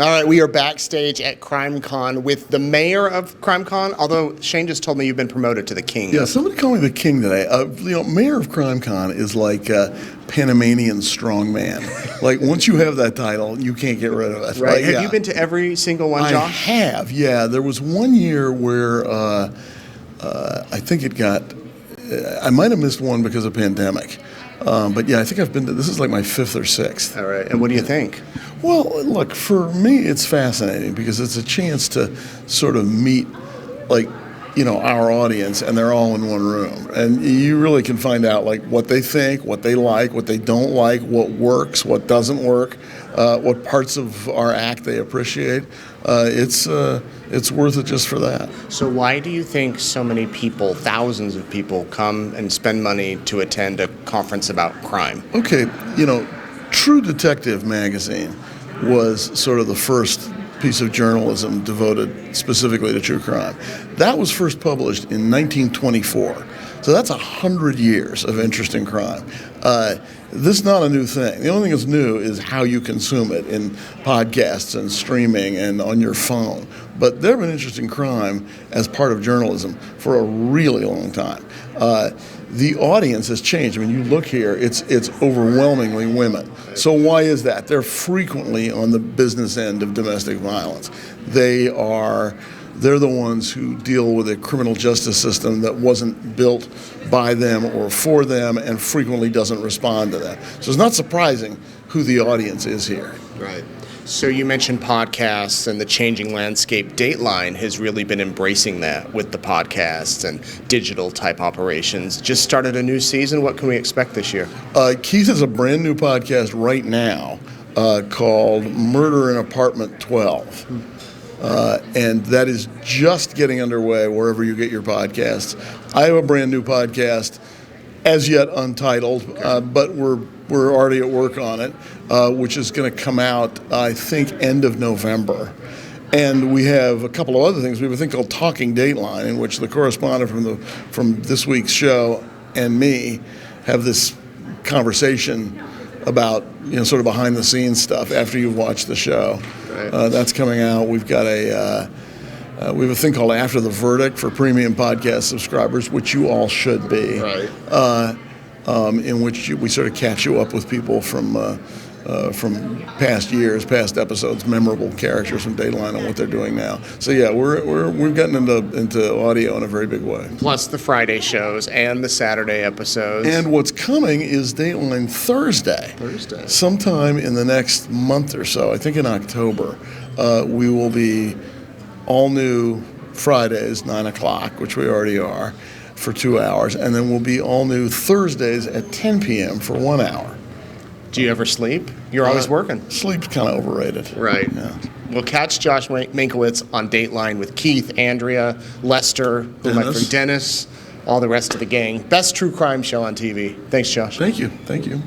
All right, we are backstage at CrimeCon with the mayor of CrimeCon, although Shane just told me you've been promoted to the king. Yeah, somebody called me the king today. Mayor of CrimeCon is like Panamanian strongman. Like, once you have that title, you can't get rid of it. Right. Like, Have you been to every single one, Josh? I have, yeah. There was one year where I think it got, I might have missed one because of pandemic. But yeah, I think I've been to, this is like my 5th or 6th. All right. And what do you think? Well, look, for me, it's fascinating because it's a chance to sort of meet, like, our audience, and they're all in one room. And you really can find out, like, what they think, what they like, what they don't like, what works, what doesn't work, what parts of our act they appreciate. It's worth it just for that. So why do you think so many people, thousands of people, come and spend money to attend a conference about crime? Okay, True Detective magazine was sort of the first piece of journalism devoted specifically to true crime. That was first published in 1924. So that's 100 years of interesting crime. This is not a new thing. The only thing that's new is how you consume it in podcasts and streaming and on your phone. But there have been interesting crime as part of journalism for a really long time. The audience has changed. I mean, you look here, it's overwhelmingly women. So why is that? They're frequently on the business end of domestic violence. They're the ones who deal with a criminal justice system that wasn't built by them or for them and frequently doesn't respond to them. So it's not surprising who the audience is here. Right. So you mentioned podcasts and the changing landscape. Dateline has really been embracing that with the podcasts and digital type operations. Just started a new season. What can we expect this year? Keith has a brand new podcast right now called Murder in Apartment 12. And that is just getting underway wherever you get your podcasts. I have a brand new podcast, as yet untitled, but we're already at work on it, which is going to come out, I think, end of November. And we have a couple of other things. We have a thing called Talking Dateline, in which the correspondent from this week's show and me have this conversation about sort of behind the scenes stuff after you've watched the show. Right. That's coming out. We've got we have a thing called After the Verdict for premium podcast subscribers, which you all should be. Right. In which we sort of catch you up with people from past years, past episodes, memorable characters from Dateline and what they're doing now. So yeah, we've gotten into audio in a very big way. Plus the Friday shows and the Saturday episodes. And what's coming is Dateline Thursday. Sometime in the next month or so, I think in October, we will be all new Fridays, 9 o'clock, which we already are, for 2 hours. And then we'll be all new Thursdays at 10 p.m. for 1 hour. Do you ever sleep? You're always working. Sleep's kind of overrated. Right. Yeah. We'll catch Josh Mankiewicz on Dateline with Keith, Andrea, Lester, my friend Dennis, all the rest of the gang. Best true crime show on TV. Thanks, Josh. Thank you.